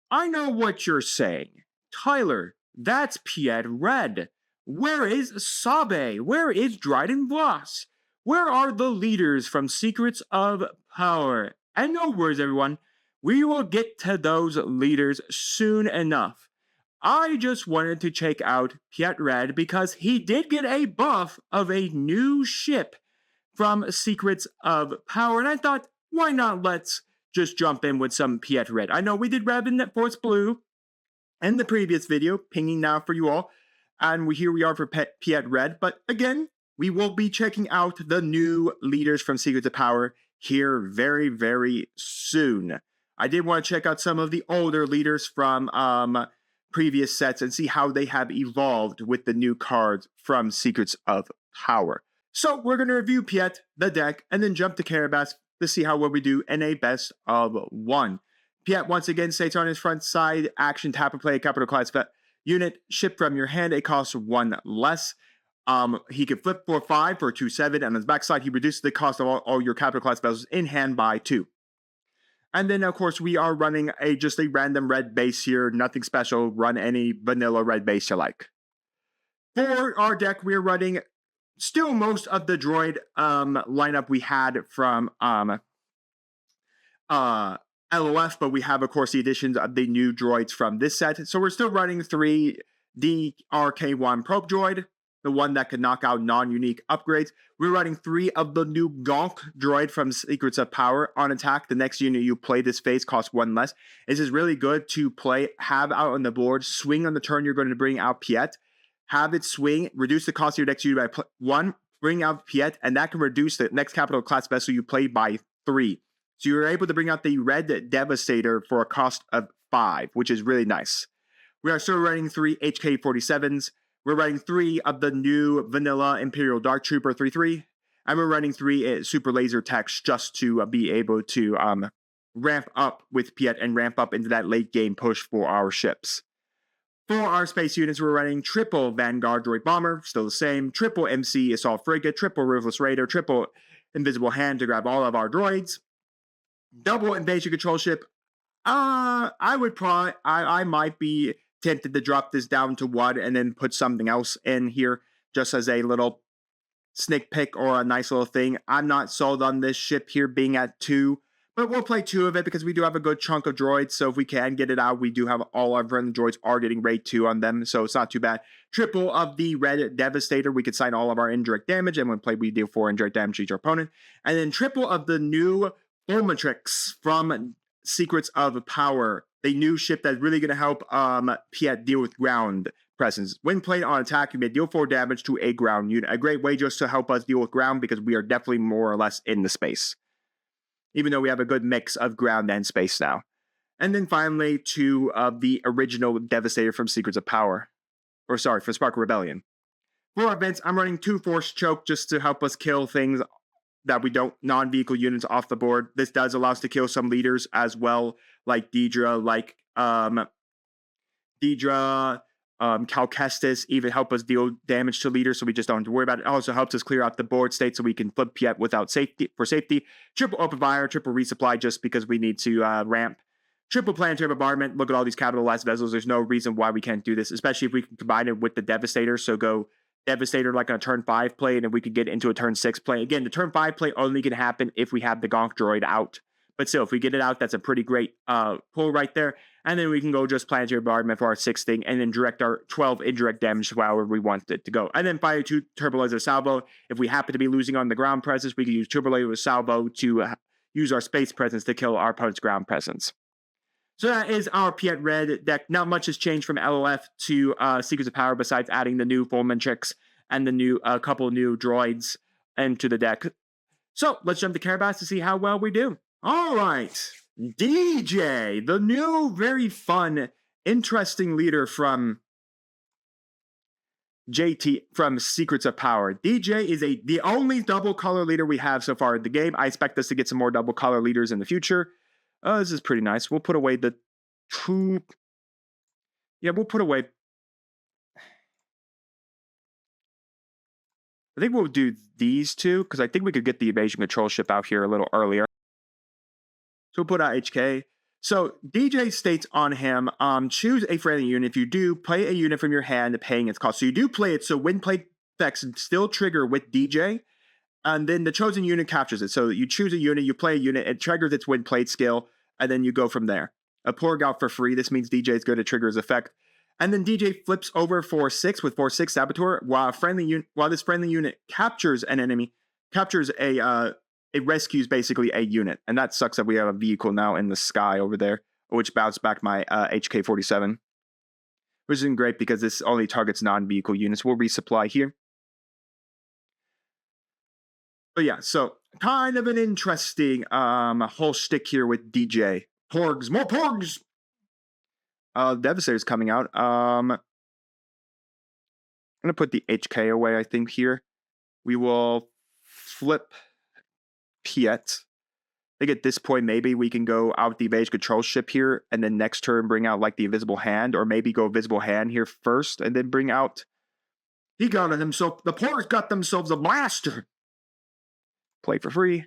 I know what you're saying. Tyler, that's Piett Red. Where is Sabe? Where is Dryden Voss? Where are the leaders from Secrets of Power? And no worries, everyone. We will get to those leaders soon enough. I just wanted to check out Piett Red because he did get a buff of a new ship from Secrets of Power, and I thought, why not let's just jump in with some Piett Red. I know we did Revenant Force Blue in the previous video, pinging now for you all, and here we are for Piett Red, but again, we will be checking out the new leaders from Secrets of Power here very, very soon. I did want to check out some of the older leaders from previous sets and see how they have evolved with the new cards from Secrets of Power. So we're going to review Piett, the deck, and then jump to Carabas to see how well we do in a best of one. Piett once again states on his front side, action, tap and play a capital class unit, ship from your hand, it costs 1 less. He can flip for 5 for 2/7, and on his backside, he reduces the cost of all your capital class vessels in hand by 2. And then, of course, we are running just a random red base here, nothing special, run any vanilla red base you like. For our deck, we're running still most of the droid lineup we had from LOF, but we have, of course, the additions of the new droids from this set. So we're still running 3 DRK1 Probe Droid, the one that can knock out non-unique upgrades. We're running 3 of the new GNK Droid from Secrets of Power on attack. The next unit you play this phase costs 1 less. This is really good to have out on the board, swing on the turn you're going to bring out Piett, have it swing, reduce the cost of your next unit by 1, bring out Piett, and that can reduce the next capital class vessel you play by 3. So you're able to bring out the Red Devastator for a cost of 5, which is really nice. We are still running 3 HK-47s. We're running 3 of the new Vanilla Imperial Dark Trooper 3/3, and we're running 3 Super Laser Techs just to be able to ramp up with Piett and ramp up into that late game push for our ships. For our space units, we're running triple Vanguard Droid Bomber, still the same, triple MC Assault Frigate, triple Ruthless Raider, triple Invisible Hand to grab all of our droids, double Invasion Control Ship. I might be tempted to drop this down to 1 and then put something else in here just as a little sneak peek or a nice little thing. I'm not sold on this ship here being at 2, but we'll play 2 of it because we do have a good chunk of droids, so if we can get it out, we do have all our friendly droids are getting rate 2 on them, so it's not too bad. Triple of the Red Devastator, we could sign all of our indirect damage, and when played, we deal 4 indirect damage to each opponent. And then triple of the new Fulminatrix from Secrets of Power, the new ship that's really going to help Piett deal with ground presence. When played on attack, you may deal 4 damage to a ground unit. A great way just to help us deal with ground because we are definitely more or less in the space, even though we have a good mix of ground and space now. And then finally, 2 of the original Devastator from Secrets of Power. Or sorry, from Spark Rebellion. For our events, I'm running 2 Force Choke just to help us kill things that we don't, non-vehicle units off the board. This does allow us to kill some leaders as well, like Deidre, like Cal Kestis, even help us deal damage to leaders so we just don't have to worry about it. It also helps us clear out the board state so we can flip Piett without safety. Triple Open Fire, triple Resupply just because we need to ramp. Triple Planetary Bombardment. Look at all these capitalized vessels. There's no reason why we can't do this, especially if we can combine it with the Devastator. So go Devastator like on a turn 5 play, and then we could get into a turn 6 play. Again, the turn 5 play only can happen if we have the GNK Droid out. But still, if we get it out, that's a pretty great pull right there. And then we can go just Planetary Bombardment for our 6th thing, and then direct our 12 indirect damage to however we want it to go. And then fire 2 Turbo Laser Salvo. If we happen to be losing on the ground presence, we can use Turbo Laser Salvo to use our space presence to kill our opponent's ground presence. So that is our Piett Red deck. Not much has changed from LOF to Secrets of Power besides adding the new Fulminatrix and the new couple new droids into the deck. So let's jump to Carabas to see how well we do. All right, DJ, the new, very fun, interesting leader from from Secrets of Power. DJ is the only double color leader we have so far in the game. I expect us to get some more double color leaders in the future. This is pretty nice. We'll put away the 2. Yeah, we'll put away. I think we'll do these 2 because I think we could get the Invasion Control Ship out here a little earlier. So we'll put out HK. So DJ states on him, choose a friendly unit. If you do, play a unit from your hand paying its cost. So you do play it, so when played effects still trigger with DJ, and then the chosen unit captures it. So you choose a unit, you play a unit, it triggers its when played skill, and then you go from there. A Porg out for free. This means DJ is going to trigger his effect. And then DJ flips over 4/6 with 4/6 Saboteur, while this friendly unit captures an enemy, captures it rescues basically a unit. And that sucks that we have a vehicle now in the sky over there, which bounced back my HK-47. Which isn't great because this only targets non-vehicle units. We'll resupply here. But yeah, so kind of an interesting whole shtick here with DJ. Porgs, more Porgs! Devastator's coming out. I'm going to put the HK away, I think, here. We will flip Piett. I think at this point, maybe we can go out the Evade Control ship here, and then next turn bring out like the Invisible Hand, or maybe go Visible Hand here first, and then bring out... the Porgs got themselves a blaster! Play for free.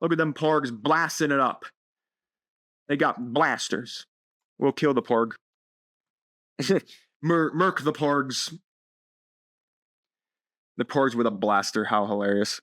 Look at them Porgs blasting it up. They got blasters. We'll kill the Porg. Murk the Porgs. The Porgs with a blaster. How hilarious.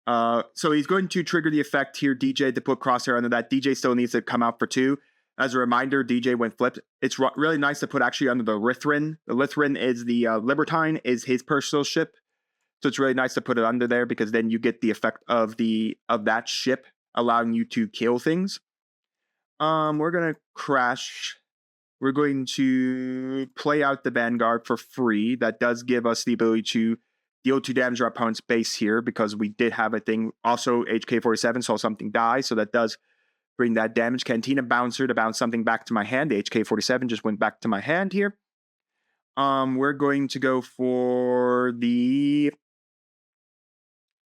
So he's going to trigger the effect here, DJ, to put Crosshair under that. DJ still needs to come out for 2. As a reminder, DJ, when flipped, it's really nice to put actually under the Lithrin. The Lithrin is the Libertine, is his personal ship. So it's really nice to put it under there because then you get the effect of that ship, allowing you to kill things. We're going to crash. We're going to play out the Vanguard for free. That does give us the ability to deal 2 damage to our opponent's base here because we did have a thing. Also, HK-47 saw something die, so that does bring that damage. Cantina Bouncer to bounce something back to my hand. The HK-47 just went back to my hand here. We're going to go for the...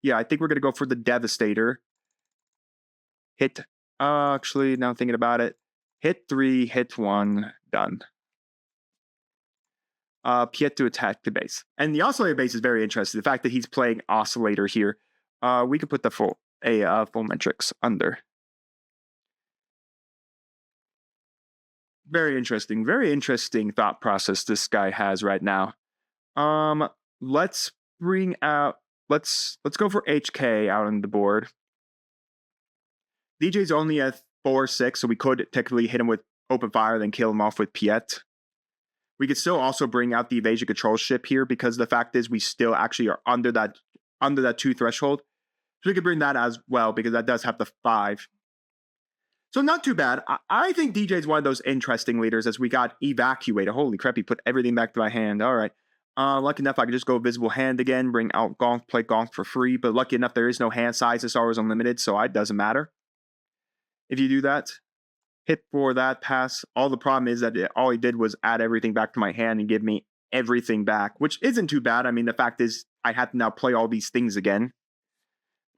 yeah, I think we're going to go for the Devastator. Hit... actually, now thinking about it. Hit 3, hit 1, done. Piett to attack the base. And the Oscillator base is very interesting. The fact that he's playing Oscillator here. We could put the Fulminatrix under. Very interesting thought process this guy has right now. Let's bring out... Let's go for HK out on the board. DJ's only at 4/6, so we could technically hit him with open fire, then kill him off with Piett. We could still also bring out the evasion control ship here because the fact is we still actually are under that 2 threshold. So we could bring that as well because that does have the 5. So not too bad. I think DJ's one of those interesting leaders as we got evacuated. Holy crap, he put everything back to my hand. All right. Lucky enough, I could just go Visible Hand again, bring out Gonk, play Gonk for free. But lucky enough, there is no hand size. It's always unlimited, so it doesn't matter. If you do that, hit for that pass. All the problem is that all he did was add everything back to my hand and give me everything back, which isn't too bad. I mean, the fact is I have to now play all these things again.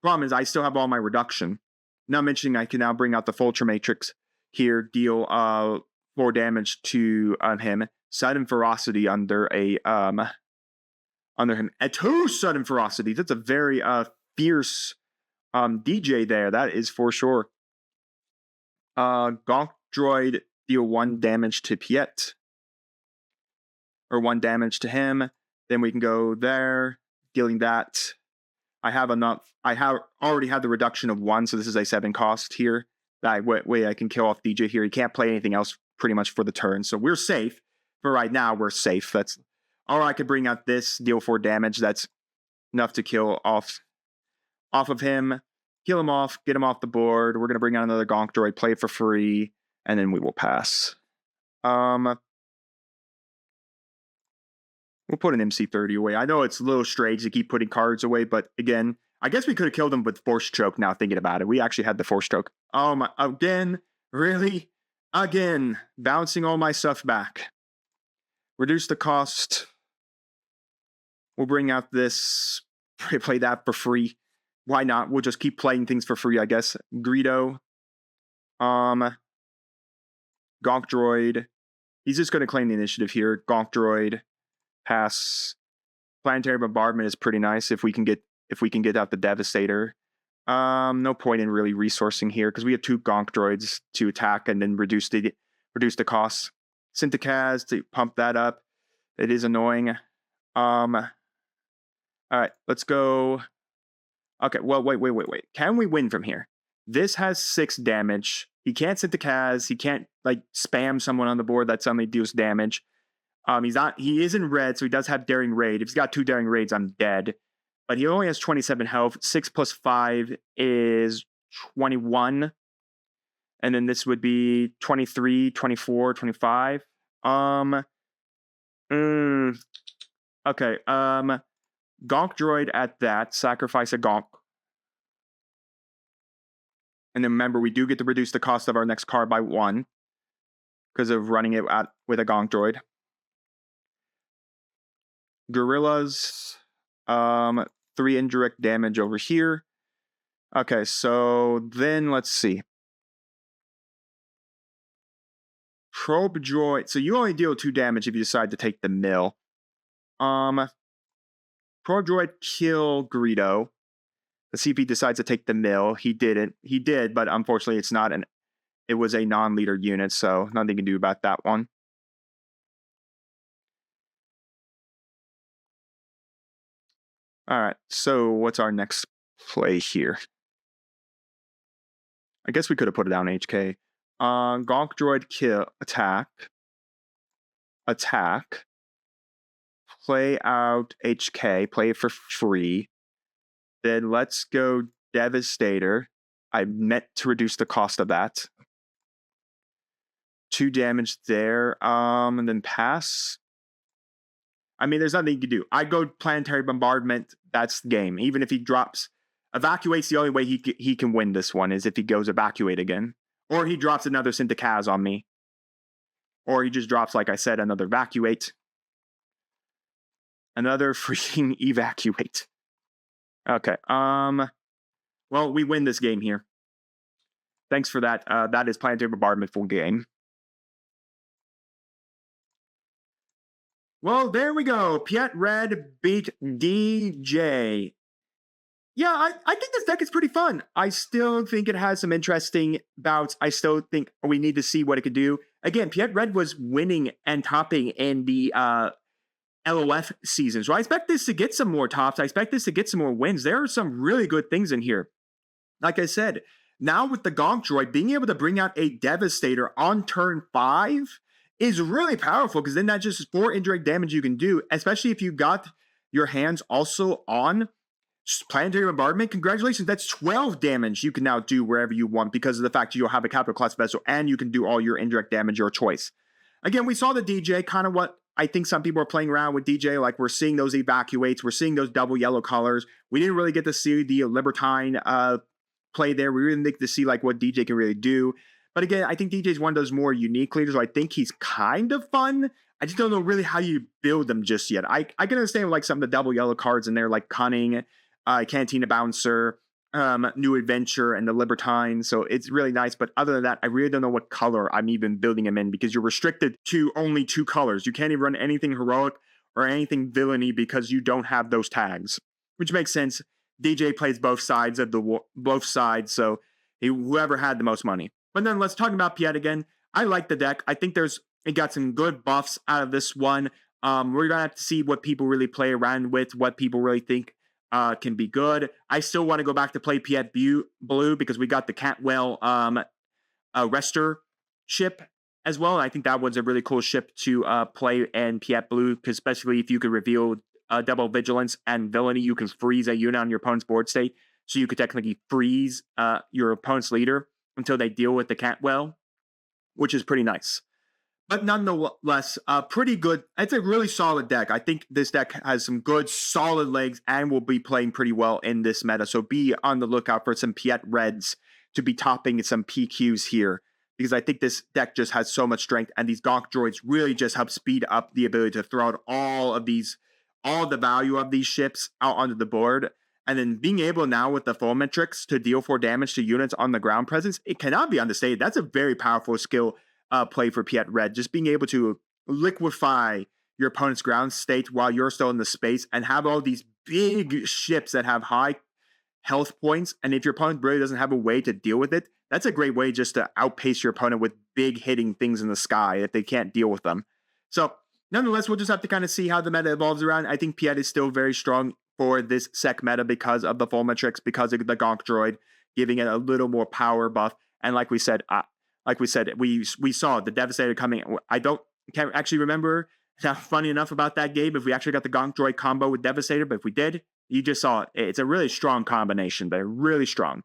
Problem is I still have all my reduction. Not mentioning I can now bring out the Fulminatrix here, deal 4 damage to him. Sudden Ferocity under him. And 2 Sudden Ferocity. That's a very fierce DJ there. That is for sure. GNK Droid deal 1 damage to Piett. Or 1 damage to him. Then we can go there, dealing that. I have enough. I already had the reduction of 1, so this is a 7 cost here. That way I can kill off DJ here. He can't play anything else pretty much for the turn. So we're safe. For right now, we're safe. That's or I could bring out this, deal 4 damage. That's enough to kill off of him. Kill him off, get him off the board. We're going to bring out another GNK Droid, play it for free, and then we will pass. We'll put an MC30 away. I know it's a little strange to keep putting cards away, but again, I guess we could have killed him with Force Choke now thinking about it. We actually had the Force Choke. Again? Really? Again. Bouncing all my stuff back. Reduce the cost. We'll bring out this. Play that for free. Why not? We'll just keep playing things for free, I guess. Greedo. GNK Droid. He's just going to claim the initiative here. GNK Droid. Pass. Planetary Bombardment is pretty nice if we can get out the Devastator. No point in really resourcing here because we have 2 GNK droids to attack and then reduce the costs. 𝐒𝐓𝐾𝐄 to pump that up. It is annoying. All right, let's go. Okay, well, wait. Can we win from here? This has 6 damage. He can't 𝐒𝐓𝐾𝐄. He can't like spam someone on the board that suddenly deals damage. He is in red, so he does have Daring Raid. If he's got 2 Daring Raids, I'm dead. But he only has 27 health. 6 plus 5 is 21. And then this would be 23, 24, 25. Okay. GNK Droid at that. Sacrifice a GNK. And then remember, we do get to reduce the cost of our next card by 1 because of running it with a GNK Droid. Gorillas. 3 indirect damage over here. Okay, so then let's see. Probe Droid. So you only deal 2 damage if you decide to take the mill. Probe Droid kill Greedo. Let's see if he decides to take the mill. He didn't. He did, but unfortunately it's not it was a non-leader unit, so nothing you can do about that one. All right, so what's our next play here? I guess we could have put it down HK. GNK Droid kill, attack. Play out HK, play it for free. Then let's go Devastator. I meant to reduce the cost of that. 2 damage there. And then pass. I mean, there's nothing you can do. I go Planetary Bombardment. That's the game. Even if he drops... Evacuate's the only way he can win this one, is if he goes Evacuate again. Or he drops another 𝐒𝐶 on me. Or he just drops, like I said, another Evacuate. Another freaking Evacuate. Okay. Well, we win this game here. Thanks for that. That is Planetary Bombardment full game. Well, there we go. Piett Red beat DJ. Yeah, I think this deck is pretty fun. I still think it has some interesting bouts. I still think we need to see what it could do. Again, Piett Red was winning and topping in the LOF season. So I expect this to get some more tops. I expect this to get some more wins. There are some really good things in here. Like I said, now with the GNK Droid, being able to bring out a Devastator on turn 5 is really powerful, because then that just is 4 indirect damage you can do, especially if you got your hands also on Planetary Bombardment. Congratulations, that's 12 damage you can now do wherever you want, because of the fact you'll have a capital class vessel and you can do all your indirect damage your choice. Again, we saw the DJ, kind of what I think some people are playing around with DJ, like we're seeing those Evacuates, we're seeing those double yellow colors. We didn't really get to see the Libertine play there. We really didn't get to see like what DJ can really do. But again, I think DJ is one of those more unique leaders, so I think he's kind of fun. I just don't know really how you build them just yet. I can understand like some of the double yellow cards in there, like Cunning, Cantina Bouncer, New Adventure, and the Libertine. So it's really nice. But other than that, I really don't know what color I'm even building him in, because you're restricted to only 2 colors. You can't even run anything heroic or anything villainy because you don't have those tags, which makes sense. DJ plays both sides of both sides, so whoever had the most money. But then let's talk about Piett again. I like the deck. I think it got some good buffs out of this one. We're gonna have to see what people really play around with, what people really think can be good. I still want to go back to play Piett Blue, because we got the Cantwell Rester ship as well. And I think that was a really cool ship to play in Piett Blue, because especially if you could reveal double vigilance and villainy, you can freeze a unit on your opponent's board state. So you could technically freeze your opponent's leader until they deal with the Cantwell, which is pretty nice. But nonetheless, pretty good. It's a really solid deck. I think this deck has some good, solid legs and will be playing pretty well in this meta. So be on the lookout for some Piett Reds to be topping some PQs here, because I think this deck just has so much strength, and these GNK Droids really just help speed up the ability to throw out all the value of these ships out onto the board. And then being able now with the Fulminatrix to deal 4 damage to units on the ground presence, it cannot be understated. That's a very powerful skill play for Piett Red. Just being able to liquefy your opponent's ground state while you're still in the space and have all these big ships that have high health points, and if your opponent really doesn't have a way to deal with it, that's a great way just to outpace your opponent with big hitting things in the sky if they can't deal with them. So nonetheless, we'll just have to kind of see how the meta evolves around. I think Piett is still very strong for this sec meta because of the Fulminatrix, because of the GNK Droid, giving it a little more power buff. And like we said, we saw the Devastator coming. Can't actually remember. Not funny enough about that game if we actually got the GNK Droid combo with Devastator, but if we did, you just saw it. It's a really strong combination. They're really strong.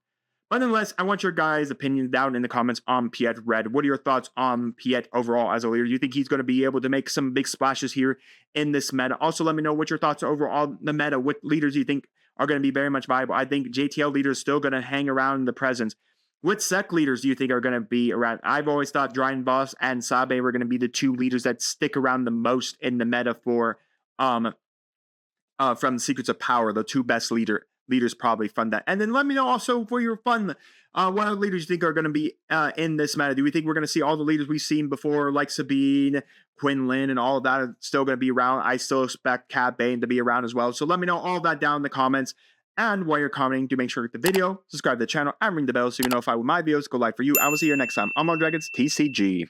But nonetheless, I want your guys' opinion down in the comments on Piett Red. What are your thoughts on Piett overall as a leader? Do you think he's going to be able to make some big splashes here in this meta? Also, let me know what your thoughts are overall on the meta. What leaders do you think are going to be very much viable? I think JTL leader is still going to hang around in the presence. What sec leaders do you think are going to be around? I've always thought Dryden Boss and Sabe were going to be the two leaders that stick around the most in the meta for from Secrets of Power, the two best leaders probably from that. And then let me know also for your fun, what other leaders you think are going to be in this meta. Do we think we're going to see all the leaders we've seen before, like Sabine, Quinlan, and all of that are still going to be around? I still expect Cad Bane to be around as well. So let me know all of that down in the comments. And while you're commenting, do make sure to like the video, subscribe to the channel, and ring the bell so you can notify when my videos go live for you. I will see you next time. I'm on Dragons TCG.